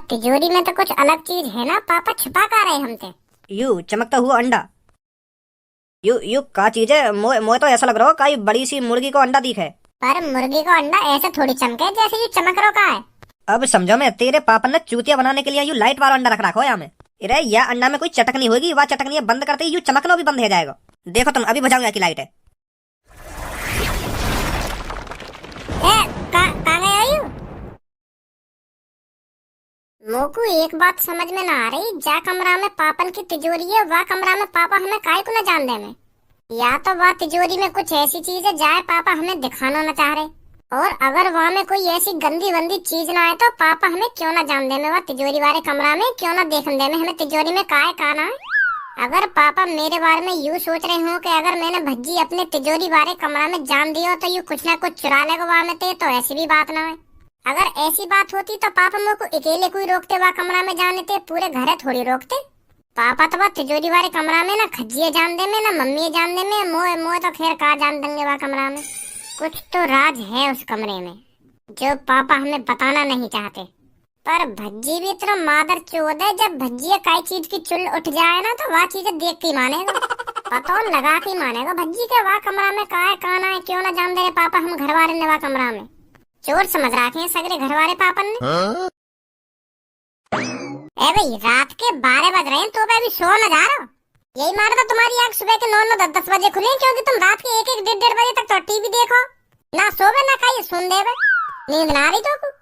तिजोरी में तो कुछ अलग चीज है ना, पापा छुपा का रहे हमसे। यू चमकता हुआ अंडा। यू यू का चीज है? मोए तो ऐसा लग रहा हो काई बड़ी सी मुर्गी को अंडा दिखे। पर मुर्गी को अंडा ऐसे थोड़ी चमके जैसे यू चमक रो का है। अब समझो, मैं तेरे पापा ने चूतिया बनाने के लिए यू लाइट वाला अंडा रख रखा हो यहाँ में। अरे यह अंडा में कोई चटकनी होगी, वह चटकनी बंद करते ही यू चमकना भी बंद हो जाएगा। देखो तुम, अभी बुझाऊंगा की लाइट है। कहाँ गए हो यू? मोकू एक बात समझ में ना आ रही, जा कमरा में पापन की तिजोरी है, वह कमरा में पापा हमें काहे को न जान दे में। या तो वह तिजोरी में कुछ ऐसी चीज है जाए पापा हमें दिखाना न चाह रहे, और अगर वहाँ में कोई ऐसी गंदी वंदी चीज ना आए तो पापा हमें क्यों ना जान दे में, वह तिजोरी वाले कमरा में क्यों ना देखने दे में हमें तिजोरी में काहे का ना है। अगर पापा मेरे बारे में यूँ सोच रहे हो कि अगर मैंने भज्जी अपने तिजोरी वाले कमरा में जान दिया तो यू कुछ ना कुछ चुरा लेगा वहाँ में ते, तो ऐसी भी बात ना है। अगर ऐसी बात होती तो पापा मेरे को अकेले कोई रोकते वह कमरा में जाने थे, पूरे घर थोड़ी रोकते। पापा तो वह तिजोरी वाले कमरा में ना खज्जिए जान दे में, ना मम्मी जान दे में, मोए मोए तो खैर का जान देंगे वह कमरा में। कुछ तो राज है उस कमरे में जो पापा हमें बताना नहीं चाहते। पर भज्जी भी तो मादर चोद है, जब भज्जी कई चीज की चुल उठ जाए ना तो वह चीजें देख के मानेगा, पता लगा के मानेगा भज्जी के वह कमरा में का है काना है, क्यों ना जान दे रहे पापा हम घर वाले ने वह कमरा में। चोर समझ रखे हैं सगरे घर वाले पापन ने। ए भाई रात के 12 बज रहे हैं तो अभी सो न जा रहा। यही मारा था तुम्हारी आंख सुबह के 9-10 बजे खुले, क्योंकि तुम रात के 1-1 बजे तक तो टीवी देखो, ना सोवे ना खाइए सुन देवे। नींद ना आ रही तो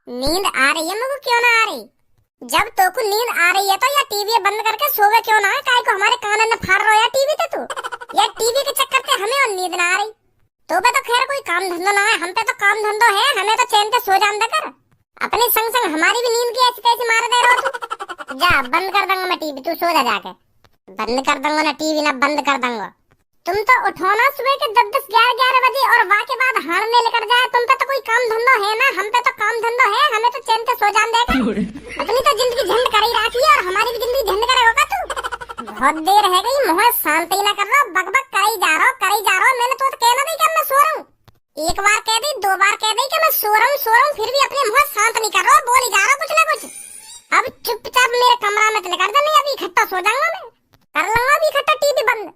नींद आ रही है मुझको, क्यों ना आ रही? जब तो को नींद आ रही है तो या टीवी बंद करके सोवे क्यों ना है, काहे को हमारे कान में फाड़ रहा है टीवी ते तू, या टीवी के चक्कर से हमें और नींद ना आ रही। तो बे तो खैर कोई काम धंधा ना है, हम पे तो काम धंधो है, हमें तो चैन से सो जान दे कर। अपने संग संग हमारी भी नींद की ऐसी तैसी मार दे रहा तू। जा बंद कर दूंगा मैं टीवी, तू सो जा जाके। बंद कर दूंगा ना टीवी, ना बंद कर दूंगा। तुम तो उठो ना सुबह के 10-11 बजे और वहाँ के बाद हारने लेकर जाए, तुम पे तो कोई काम धंधो है ना, हम पे तो काम धंधो है, हमें तो चैन से सो जान देगा। अपनी तो जिंदगी झंड कर ही रखी है और हमारी भी जिंदगी झंड करेगा तू। बहुत देर है गई, मुँह शांत ही ना कर रहा, बकबक कर ही जा रहा। मैंने तो कहना नहीं कि मैं सो रहा हूँ, एक बार कह दी 2 बार कह दी कि मैं सो रहा हूँ, फिर भी अपने मुँह शांत नहीं कर रहा, बोल ही जा रहा कुछ ना कुछ। अब चुपचाप मेरे कमरा में चले कर दे, नहीं अभी इकट्ठा सो जाऊंगा मैं, कर लूंगा अभी इकट्ठा टीवी बंद।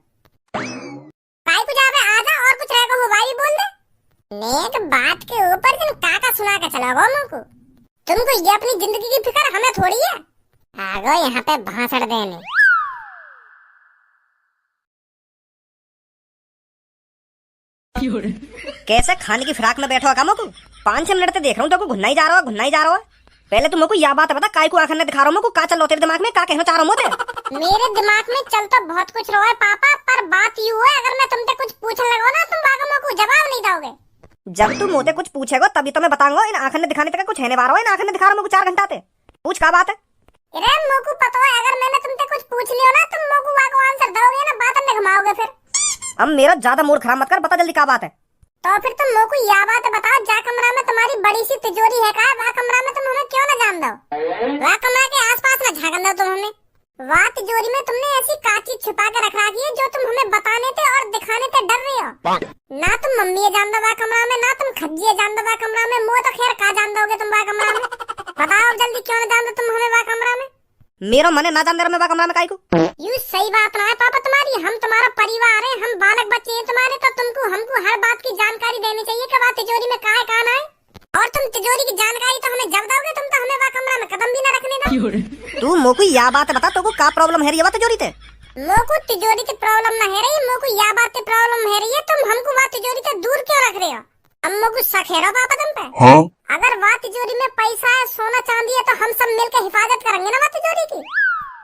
काई कुछ आवे आजा और कुछ रहेगा वो भाई बोल दे। नेक बात के ऊपर तुम काका सुना के चलोगे मुझको, तुमको ये अपनी जिंदगी की फिक्र हमें थोड़ी है। आ गो यहाँ पे भाषण देने। कैसे खाने की फिराक में बैठो कामो को 5-6 मिनट से देख रहा हूँ तो घुन्ना ही जा रहा है। पहले तुम को यह बात बता, काय को आखिर दिखा रहा हूँ, का चल रहा तेरे दिमाग में, का कहना चाह रहा हूँ मोते? मेरे दिमाग में चल तो बहुत कुछ रहा है पापा, पर बात यूँ है अगर मैं तुमसे कुछ पूछने लगो ना तुम बागमों को जवाब नहीं दोगे। जब तू मोते कुछ पूछेगा तभी तो मैं बताऊंगा। इन आखिर दिखाने तक कुछ है नहीं बारो, इन आखिर दिखा रहा हूँ 4 घंटा ते। पूछ का बात है? अरे मोकू पता है अगर मैंने तुमसे कुछ पूछ लियो ना तुम मोकू वाको आंसर दोगे ना, बात में घुमाओगे फिर। अब मेरा ज्यादा मूड खराब मत कर, बता जल्दी का बात है। तो फिर तुम मोकू यह बात बताओ, जा कमरा में तुम्हारी बड़ी सी तिजोरी है का, वह कमरा में तुम हमें क्यों न जान दो? वह कमरा के आसपास न झांकन दो तुम हमें। वह तिजोरी में तुमने ऐसी काची छुपा के रख रखी है जो तुम हमें बताने थे और दिखाने थे डर रहे हो। ना तुम मम्मी जान दो वह कमरा में, ना तुम खज्जी जान दो वह कमरा में, मुँह तो खैर का जान दोगे तुम वह कमरा में? बताओ जल्दी क्यों न जान दो तुम हमें वह कमरा में? मेरा मन है ना जान दे रहा मैं कमरा में काई को। यू सही बात ना है पापा तुम्हारी, हम तुम्हारा परिवार है, हम बालक बच्चे हैं तुम्हारे, तो तुमको हमको हर बात की जानकारी देनी चाहिए कि वह तिजोरी में का है का ना है। और तुम तिजोरी की जानकारी तो हमें जब दोगे, तुम तो हमें वह कमरा में कदम भी न रखने दो। तू मोको यह बात बता, तो को का प्रॉब्लम है ये तिजोरी ते? मोको तिजोरी की प्रॉब्लम न है रही, मोको यह बात की प्रॉब्लम है रही है, तुम हमको वह तिजोरी से दूर क्यों रख रहे हो? अम्मो को शक है पापा तुम पे? हाँ? अगर वह तिजोरी में पैसा है सोना चांदी है तो हम सब मिलकर हिफाजत करेंगे ना वह तिजोरी की।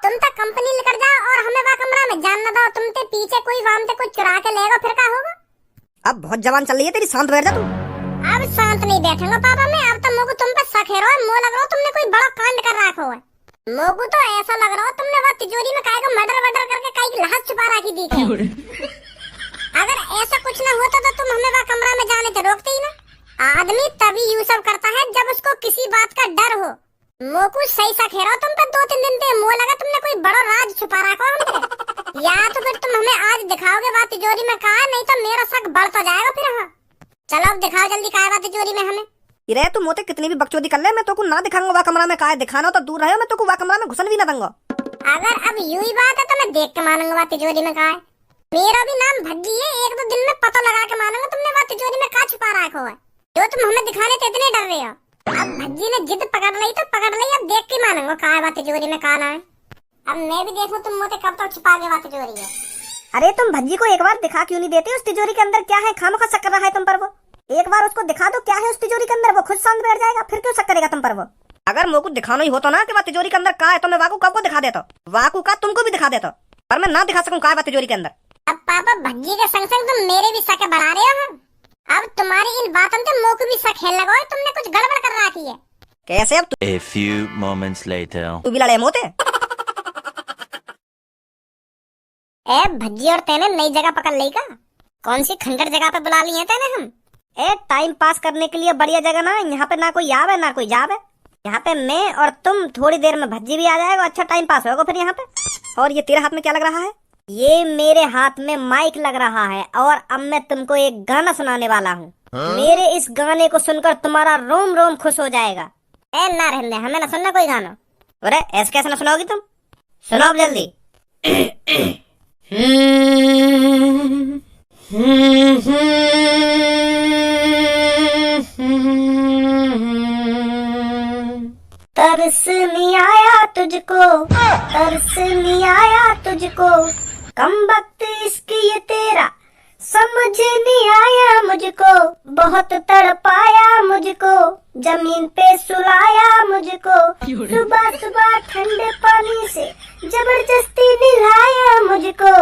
तुम तक कंपनी लेकर जाओ और हमें वह कमरा में जान न दो, तुम ते पीछे कोई वाम ते कुछ चुरा के लेगा फिर क्या होगा? अब बहुत जवान चल रही है तेरी, शांत बैठ जा तू। अब शांत नहीं बैठूंगा पापा मैं, अब तो मोको तुम पे शक है रो, मो लग रहा तुमने कोई बड़ा कांड कर रखा है। मोको तो ऐसा लग रहा तुमने वह तिजोरी में काय को मर्डर करके काय की लाश छुपा रखी थी। अगर ऐसा कुछ न होता तो तुम हमें वह कमरा में जाने से रोकते ही ना। आदमी तभी यूँ सब करता है जब उसको किसी बात का डर हो। मोकू सही सा खेरा तुम पर 2-3 दिन से, मुँह लगा तुमने कोई बड़ा राज छुपा रखा हमसे। या तो फिर तुम हमें आज दिखाओगे बात तिजोरी में कहा, नहीं तो मेरा शक बढ़ता जाएगा फिर। हाँ चलो अब दिखाओ जल्दी कहा बात तिजोरी में हमें। इरे तू मोते कितनी भी बकचोदी कर ले, मैं तो को ना दिखाऊंगा वह कमरा में, काहे दिखाना तो दूर रहे, मैं तो को वह कमरा में घुसन भी ना दूंगा। अगर अब यूं ही बात है तो मैं देख के मानूंगा वह तिजोरी में कहा है। मेरा भी नाम भज्जी है, एक दो दिन में पता लगा के मानूंगा तुमने वह तिजोरी में कहा छुपा रखा है जो तुम हमें दिखाने से इतने डर रहे हो। अब भज्जी ने जिद पकड़ ली तो पकड़ ली, अब देख के मानूंगा कहा है वह तिजोरी में कहा ना है। अब मैं भी देखूं तुम मोते कब तक छुपा के वह तिजोरी है। अरे तुम भज्जी को एक बार दिखा क्यों नहीं देते उस तिजोरी के अंदर क्या है, खामखा शक कर रहा है तुम पर वो। एक बार उसको दिखा दो क्या है उस तिजोरी के अंदर, वो खुद शांत बैठ जाएगा, फिर क्यों शक करेगा तुम पर वो। अगर मुझको दिखाना ही होता ना कि वह तिजोरी के अंदर क्या है तो मैं वाकू को दिखा देता, वाकू का तुमको भी दिखा देता, पर मैं ना दिखा सकूं क्या है वह तिजोरी के अंदर। अब पापा भज्जी के संग संग तुम मेरे भी शक बढ़ा रहे हो। अब तुम्हारी इन बातों से मुंह को भी शक खेलने लगा, तुमने कुछ गड़बड़ कर रखी है। कैसे? अब A few moments later. तू भी लड़े मोते। ए भज्जी और तेने नई जगह पकड़ ली का? कौन सी खंडर जगह पे बुला ली है तेने हम? ए टाइम पास करने के लिए बढ़िया जगह ना, यहाँ पे ना कोई आवे ना कोई जावे, यहाँ पे मैं और तुम, थोड़ी देर में भज्जी भी आ जाएगा, अच्छा टाइम पास होगा फिर यहाँ पे। और ये तेरे हाथ में क्या लग रहा है? ये मेरे हाथ में माइक लग रहा है और अब मैं तुमको एक गाना सुनाने वाला हूँ। मेरे इस गाने को सुनकर तुम्हारा रोम रोम खुश हो जाएगा। ए ना रहने, हमें ना सुनना कोई गाना। अरे ऐसे कैसे ना सुनाओगी तुम, सुनाओ जल्दी। तरस नहीं आया तुझको, तरस नहीं आया तुझको, कम वक्त इश्क ये तेरा समझ नहीं आया मुझको, बहुत तड़पाया मुझको, जमीन पे सुलाया मुझको, सुबह सुबह ठंडे पानी से जबरदस्ती नहलाया मुझको,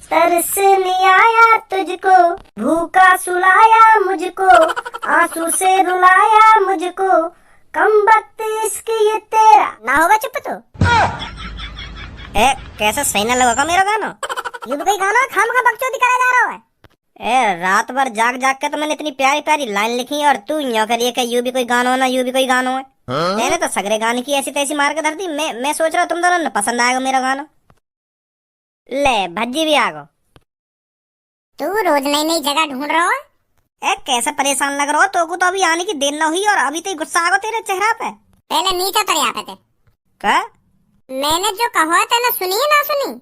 तरस नहीं आया तुझको, भूखा सुलाया मुझको, आंसू से रुलाया मुझको, कम वक्त इश्क ये तेरा। ना होगा चुप तो। ए कैसा सही ना लगा मेरा गाना? ये भी कोई गाना खामखा बकचोदी करा जा रहा है। ए रात भर जाग जाग के तो मैंने इतनी प्यारी प्यारी लाइन लिखी और तू यूं करिए कि यू भी कोई गाना हो ना यू भी कोई गाना है। मैंने तो सगरे गाने की ऐसी तैसी मार के धर दी। मैं सोच रहा हूँ तुम दोनों ने पसंद आएगा मेरा गाना। ले भज्जी भी आ गो। तू रोज नई नई जगह ढूंढ रहा है। ए कैसे परेशान लग रहा हो, तो को तो अभी आने की देर न हुई और अभी तो गुस्सा आ गो तेरे चेहरा पे। पहले नीचे उतर यहाँ पे थे। क्या? मैंने जो कहा था ना सुनी ना सुनी?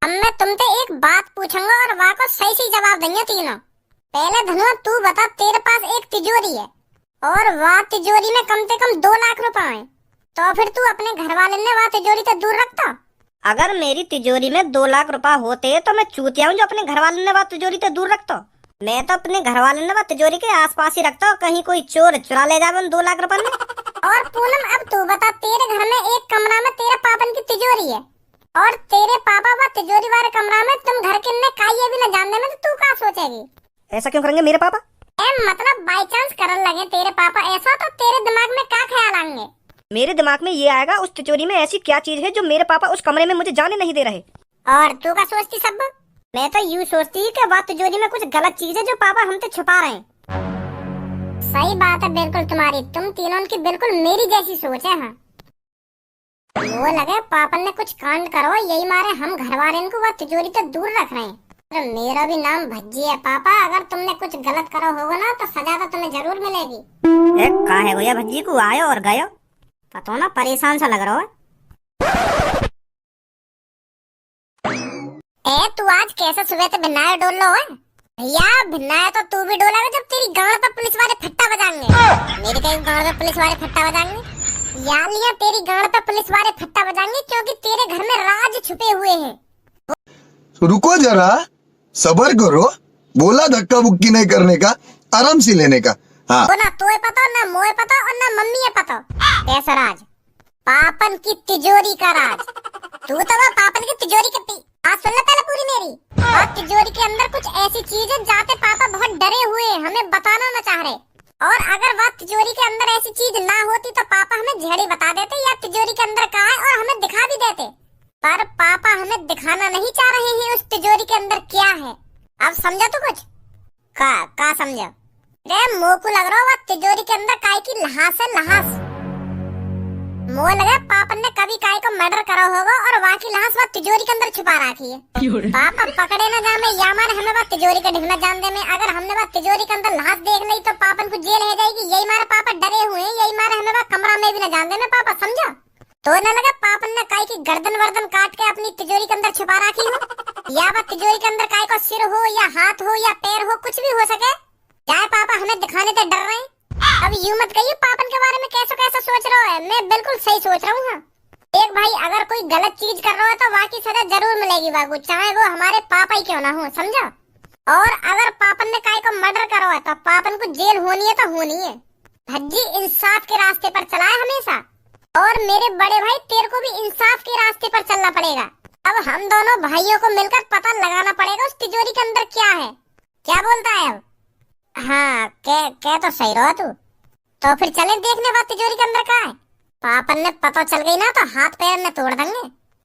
अब मैं तुमसे एक बात पूछूंगा और वहाँ को सही सही जवाब देंगे तीनों। पहले धनुआ तू बता, तेरे पास एक तिजोरी है और वह तिजोरी में कम से कम 2 लाख रुपए हैं, तो फिर तू अपने घर वाले ने वह तिजोरी से दूर रखता? अगर मेरी तिजोरी में 2 लाख रुपए होते तो मैं चूतिया हूँ जो अपने घर वाले ने वह तिजोरी से दूर रखता। मैं तो अपने घर वाले ने वह तिजोरी के आसपास ही रखता हूँ, कहीं कोई चोर चुरा ले जाए 2 लाख रुपए में। और पूनम अब तू बता, तेरे घर में एक कमरा में तेरे पापन की तिजोरी है और तेरे पापा वह तिजोरी वाले कमरा में तुम घर के ने काई भी न जानने में, तो तू क्या सोचेगी? ऐसा क्यों करेंगे मेरे पापा? मतलब बाई चांस करने लगे तेरे पापा ऐसा, तो तेरे दिमाग में क्या ख्याल आएंगे? मेरे दिमाग में ये आएगा उस तिजोरी में ऐसी क्या चीज है जो मेरे पापा उस कमरे में मुझे जाने नहीं दे रहे। और तू क्या सोचती सब? मैं तो यूँ सोचती कि वह तिजोरी में कुछ गलत चीज है जो पापा हमसे छुपा रहे हैं। सही बात है बिल्कुल तुम्हारी, तुम तीनों की बिल्कुल मेरी जैसी सोच है। हाँ वो लगे पापा ने कुछ कांड करो, यही मारे हम घर वाले को वह तिजोरी से दूर रख रहे हैं। तो मेरा भी नाम भज्जी है पापा, अगर तुमने कुछ गलत करो होगा ना तो सजा तो तुम्हें जरूर मिलेगी। का है भैया भज्जी को आयो और गयो, पता ना परेशान सा लग रहा है। तू आज कैसे सुबह से भिन्नाया डोल लो है? भैया भिन्नाया तो तू भी डोलेगा जब तेरी गांड पर पुलिस वाले फट्टा बजाएंगे। मेरी कहीं गांड पर पुलिस वाले फट्टा बजाएंगे या लिया, तेरी गांड पर पुलिस वाले फट्टा बजाएंगे क्योंकि तेरे घर में राज छुपे हुए हैं। तो रुको जरा, सबर करो, बोला धक्का बुक्की नहीं करने का, आराम से लेने का। हाँ तो ना तोए पता, ना मोए पता और ना मम्मी पता। ऐसा राज पापन की तिजोरी का राज। तू तो वह पापन की तिजोरी की आज सुन ले पहले पूरी मेरी। और तिजोरी के अंदर कुछ ऐसी चीज है जाते पापा बहुत डरे हुए, हमें बताना न चाह रहे। और अगर वह तिजोरी के अंदर ऐसी चीज ना होती तो पापा हमें झेड़ी बता देते या तिजोरी के अंदर कहा है और हमें दिखा भी देते, पर पापा हमें दिखाना नहीं चाह रहे हैं उस तिजोरी के अंदर क्या है। अब समझा तू कुछ? का समझा? रे मुंह को लग रहा वह तिजोरी के अंदर काय की लहास है, लहास। मोह लगा पापन ने कभी काय को मर्डर करा होगा और वहाँ की लाश वह तिजोरी के अंदर छुपा रखी है। पापा पकड़े न जामे या मारे हमें वह तिजोरी का ढिकना जान दे में, अगर हमने वह तिजोरी के अंदर लाश देख ली तो पापन को जेल है जाएगी। यही मारे पापा डरे हुए हैं, यही मारे हमें वह कमरा में भी न जान दे में पापा, समझा? तो न लगा पापन ने काय की गर्दन वर्दन काट के अपनी तिजोरी के अंदर छुपा रखी हो, या वह तिजोरी के अंदर काय को सिर हो या हाथ हो या पैर हो, कुछ भी हो सके। चाहे पापा हमें दिखाने से डर रहे हैं। अब यूं मत कहिए पापन के बारे में कैसा कैसा सोच रहा है, मैं बिल्कुल सही सोच रहा हूँ। एक भाई अगर कोई गलत चीज कर रहा है तो वहाँ की सजा जरूर मिलेगी वागू, चाहे वो हमारे पापा ही क्यों ना हो, समझा? और अगर पापन ने काय को मर्डर करा है तो पापन को जेल होनी है तो होनी है। भज्जी इंसाफ के रास्ते पर चला है हमेशा, और मेरे बड़े भाई तेरे को भी इंसाफ के रास्ते पर चलना पड़ेगा। अब हम दोनों भाइयों को मिलकर पता लगाना पड़ेगा उस तिजोरी के अंदर क्या है। क्या बोलता है अब? हाँ क्या तो सही रहो तू। तो फिर चलें देखने बाद तिजोरी के अंदर क्या है। पापन ने पता चल गई ना तो हाथ पैर ने तोड़ देंगे।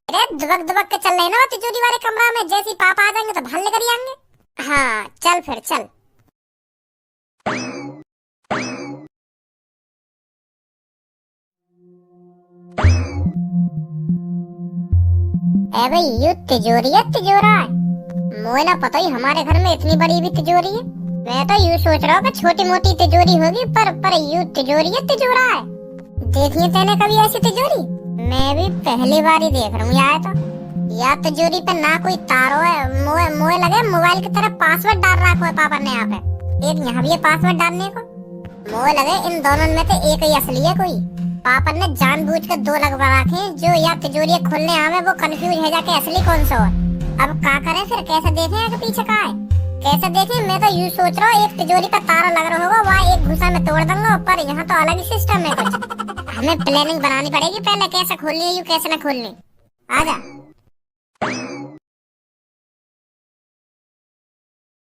अरे दुबक दुबक के चल रहे ना तिजोरी वाले कमरा में, जैसे ही पापा आ जाएंगे तो भल्ले कर आएंगे। हाँ चल फिर चल। ए भाई यू तिजोरी है तिजोरा है, मुझे ना पता ही हमारे घर में इतनी बड़ी भी तिजोरी है। मैं तो यूँ सोच रहा हूँ कि छोटी मोटी तिजोरी होगी, पर यू तिजोरी है तिजोरा है। देखी तेने कभी ऐसी तिजोरी? मैं भी पहली बार ही देख रहा हूँ यार। तो या तिजोरी पे ना कोई तारो है, मोए लगे मोबाइल की तरह पासवर्ड डाल रखा है पापा ने यहाँ पे। एक यहाँ भी है पासवर्ड डालने को। मोए लगे इन दोनों में से एक ही असली है कोई। पापा ने जानबूझ कर दो लगवा रखे हैं, जो या तिजोरी खोलने आवे वो कंफ्यूज है जाके असली कौन सा है। अब क्या करें फिर, कैसे देखें आगे पीछे का है, कैसे देखें? मैं तो यूँ सोच रहा हूँ एक तिजोरी का तारा लग रहा होगा, वहाँ एक घुसा में तोड़ दूंगा, पर यहाँ तो अलग ही सिस्टम है कुछ। हमें प्लानिंग बनानी पड़ेगी पहले, कैसे खोलनी है, यूँ कैसे न खोलनी। आजा।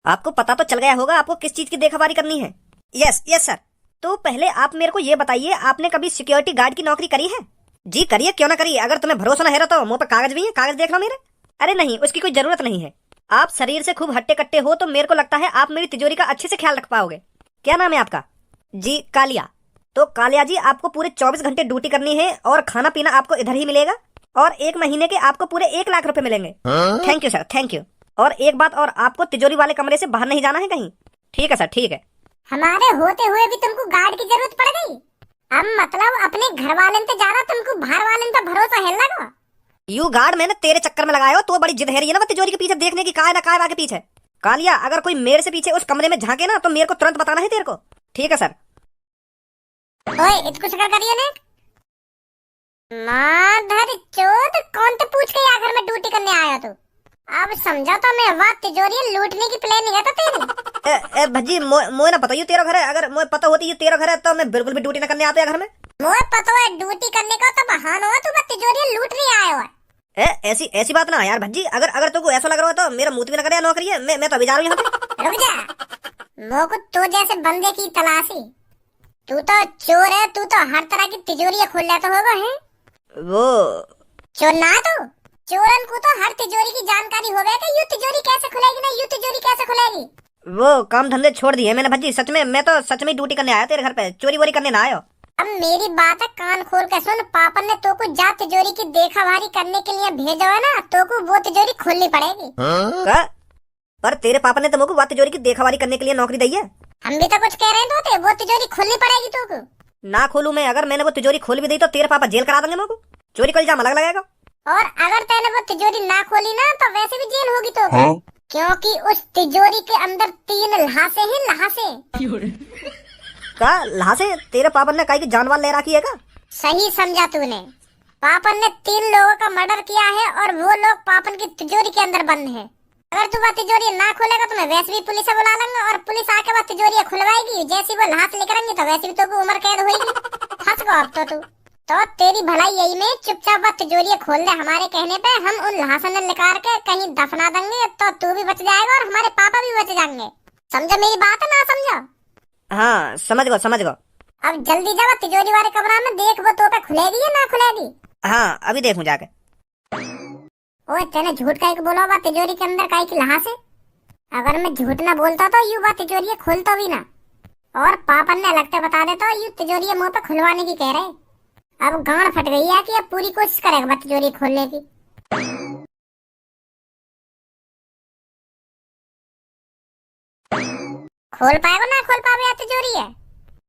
आपको पता तो चल गया होगा आपको किस चीज की देखभाली करनी है। Yes sir. तो पहले आप मेरे को ये बताइए, आपने कभी सिक्योरिटी गार्ड की नौकरी करी है? जी करिए, क्यों ना करिए। अगर तुम्हें भरोसा न है तो मुंह पर कागज भी है, कागज देख लो मेरे। अरे नहीं, उसकी कोई जरूरत नहीं है। आप शरीर से खूब हट्टे कट्टे हो तो मेरे को लगता है आप मेरी तिजोरी का अच्छे से ख्याल रख पाओगे। क्या नाम है आपका? जी कालिया। तो कालिया जी आपको पूरे 24 घंटे ड्यूटी करनी है और खाना पीना आपको इधर ही मिलेगा, और 1 महीने के आपको पूरे 1 लाख रुपए मिलेंगे। Thank you sir, thank you. और एक बात और, आपको तिजोरी वाले कमरे से बाहर नहीं जाना है कहीं। ठीक है सर, ठीक है। हमारे होते हुए भी तुमको गार्ड की जरूरत पड़ गई? अब मतलब अपने घर वाले से ज्यादा तुमको बाहर वाले पे भरोसा है लगा? यू गार्ड मैंने तेरे चक्कर में लगाया हो, तो बड़ी जिद है रही है ना तिजोरी के पीछे देखने की, काय ना काय के पीछे। कालिया अगर कोई मेरे से पीछे उस कमरे में झांके ना तो मेरे को तुरंत बताना है तेरे को। ठीक है सर। ओए इसको शक्ल करिए ने। माधर चोद, कौन तो पूछ के घर में ड्यूटी करने आया तू? अब समझा तो मैं, वाह तिजोरी लूटने की प्लानिंग है तो तेरी। भज्जी मोए ना पता ये तेरा घर है, अगर मोए पता होती ये तेरा घर है तो मैं बिल्कुल भी ड्यूटी ना करने आता घर में। मोए पता है ड्यूटी करने का तो बहाना हो, तू तिजोरी लूट नहीं आया है। ऐसी बात ना यार भज्जी, अगर तुमको ऐसा लग रहा हो तो मेरा मुंह भी ना करे नौकरी है। मैं तो अभी जा रहा हूँ यहाँ पे। रुक जा, मोको तो जैसे बंदे की तलाशी। तू तो चोर है, तू तो हर तरह की तिजोरी खोल लेता होगा है। वो चोर ना तू, चोरन को तो हर तिजोरी की जानकारी होगा कि यू तिजोरी कैसे खुलेगी ना, यू तिजोरी कैसे खुलेगी। वो काम धंधे छोड़ दिए मैंने भज्जी, सच में मैं तो सच में ड्यूटी करने आया तेरे घर पे, चोरी वोरी करने ना आयो। अब मेरी बात है कान खोल के सुन, पापा ने तो को जा तिजोरी की देखा भारी करने के लिए भेजा है ना, तो को वो तिजोरी खोलनी पड़ेगी। का? पर तेरे पापा ने तो मुझको वो तिजोरी की देखभाली करने के लिए नौकरी दी है। हम भी तो कुछ कह रहे थे, वो तिजोरी खोलनी पड़ेगी तो को। ना खोलूं मैं, अगर मैंने वो तिजोरी खोल भी दी तो तेरे पापा जेल करा देंगे मुझको, चोरी का इल्जाम अलग लगेगा। और अगर तैने वो तिजोरी ना खोली ना तो वैसे भी जेल होगी तो क्योंकि उस तिजोरी के अंदर 3 लहासे हैं, लहासे। का लहासे? तेरे पापा ने कहीं की जानवर ले रखी है का? सही समझा तूने। पापन ने 3 लोगों का मर्डर किया है और वो लोग पापन की तिजोरी के अंदर बंद हैं। अगर तू वो तिजोरी ना खोलेगा तो मैं वैसे भी पुलिस बुला लूंगा, और पुलिस आके वो तिजोरी खुलवाएगी। जैसी वो लहास लेकर आएंगे तो वैसे भी तो उम्र कैद होगी। फंस गो अब तो तेरी भलाई यही में चुपचाप वो तिजोरी खोल दे। हमारे कहने पे हम उन लहासन ने निकाल के कहीं दफना देंगे तो तू भी बच जाएगा और हमारे पापा भी बच जाएंगे। समझा मेरी बात है ना समझा? हाँ समझ गो। अब जल्दी जा तिजोरी वाले कमरा में देख, वो तो पे खुलेगी या ना खुलेगी। हाँ अभी देखूं जाके। ओए तेने झूठ काहे को बोला? वो तिजोरी के अंदर काहे की लहास है? अगर मैं झूठ ना बोलता तो यू वो तिजोरी खोलता भी ना, और पापा ने लगते बता देता यू तिजोरी मुंह पे खुलवाने की कह रहे। अब गांड फट गई है कि अब पूरी कोशिश करेगा तिजोरी खोलने की। खोल पाएगा ना खोल पावे या तिजोरी है?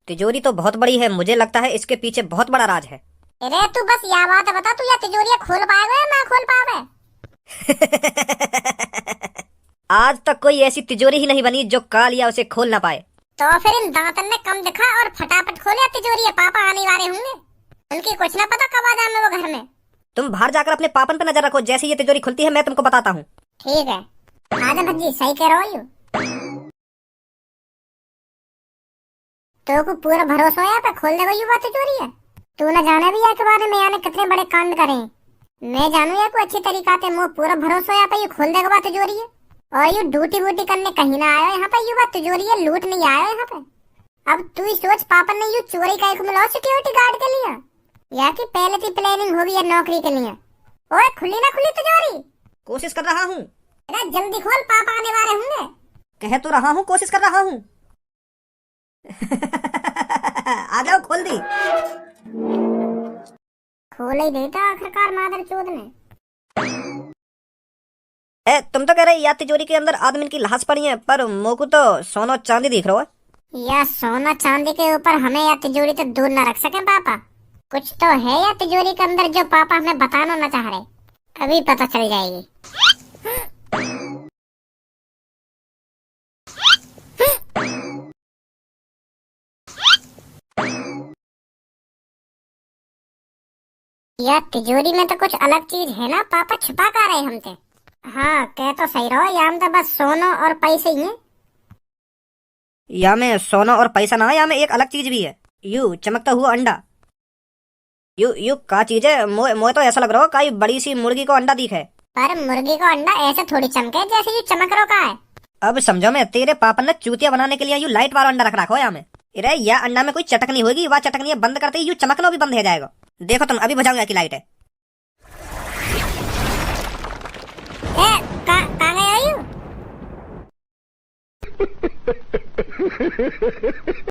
तिजोरी तो बहुत बड़ी है, मुझे लगता है इसके पीछे बहुत बड़ा राज है। अरे तू बस यह बात बता, तू या तिजोरी खोल पाएगा या ना खोल पावे? आज तक कोई ऐसी तिजोरी ही नहीं बनी जो कालिया उसे खोल ना पाए। तो फिर इन दांतन ने कम दिखा और फटाफट खोले तिजोरी। पापा आने वाले होंगे, उनकी कुछ ना पता कब आ जाए वो घर में। तुम बाहर जाकर अपने पापन पे नजर रखो, जैसे ये तिजोरी खुलती है मैं तुमको बताता हूँ। ठीक है आजा भज्जी, सही कह रहा हो। तो को पूरा भरोसा है पे खोल देगा युवा तिजोरी है। तू न जाने भी है के बारे में यानी कितने बड़े कांड करे। मैं जानू या को अच्छी तरीका से मुंह पूरा भरोसा है पे ये खोल देगा बात तिजोरी है। और ये ड्यूटी वूटी करने कहीं ना आया यहाँ पे, युवा तिजोरी है लूट नहीं आया यहाँ पे। अब तू ही सोच पापा ने यू चोरी का एक मिला सिक्योरिटी गार्ड के लिए, या कि पहले की प्लानिंग होगी या नौकरी के लिए। ओए खुली ना खुली तिजोरी? कोशिश कर रहा हूँ। अरे जल्दी खोल, पापा आने वाले होंगे। कह तो रहा हूँ, कोशिश कर रहा हूँ। आ जाओ, खोल दी। खोल ही देता आखिरकार मादर चोद ने। तुम तो कह रहे या तिजोरी के अंदर आदमी की लाश पड़ी है, पर मोकू तो सोना चांदी दिख रहा है। या सोना चांदी के ऊपर हमें या तिजोरी तो दूर न रख सके पापा। कुछ तो है या तिजोरी के अंदर जो पापा हमें बताना न चाह रहे। अभी पता चल जाएगी। या तिजोरी में तो कुछ अलग चीज है ना, पापा छुपा कर रहे हमसे। हाँ कह तो सही रहो, या तो बस सोना और पैसे ही हैं। या में सोना और पैसा ना है, या में एक अलग चीज भी है, यू चमकता हुआ अंडा। यू का चीज है? मोए तो ऐसा लग रहा हो कई बड़ी सी मुर्गी को अंडा दिखे। पर मुर्गी को अंडा ऐसे थोड़ी चमके जैसे ये चमक रो का है। अब समझो मैं, तेरे पापा ने चूतिया बनाने के लिए यू लाइट वाला अंडा रख रखा हो या में। अरे या अंडा में कोई चटकनी होगी, वह चटकनी बंद करते ही यू चमकना भी बंद हो जाएगा। देखो तुम, अभी बुझाऊंगा की लाइट है। कहाँ गए हो?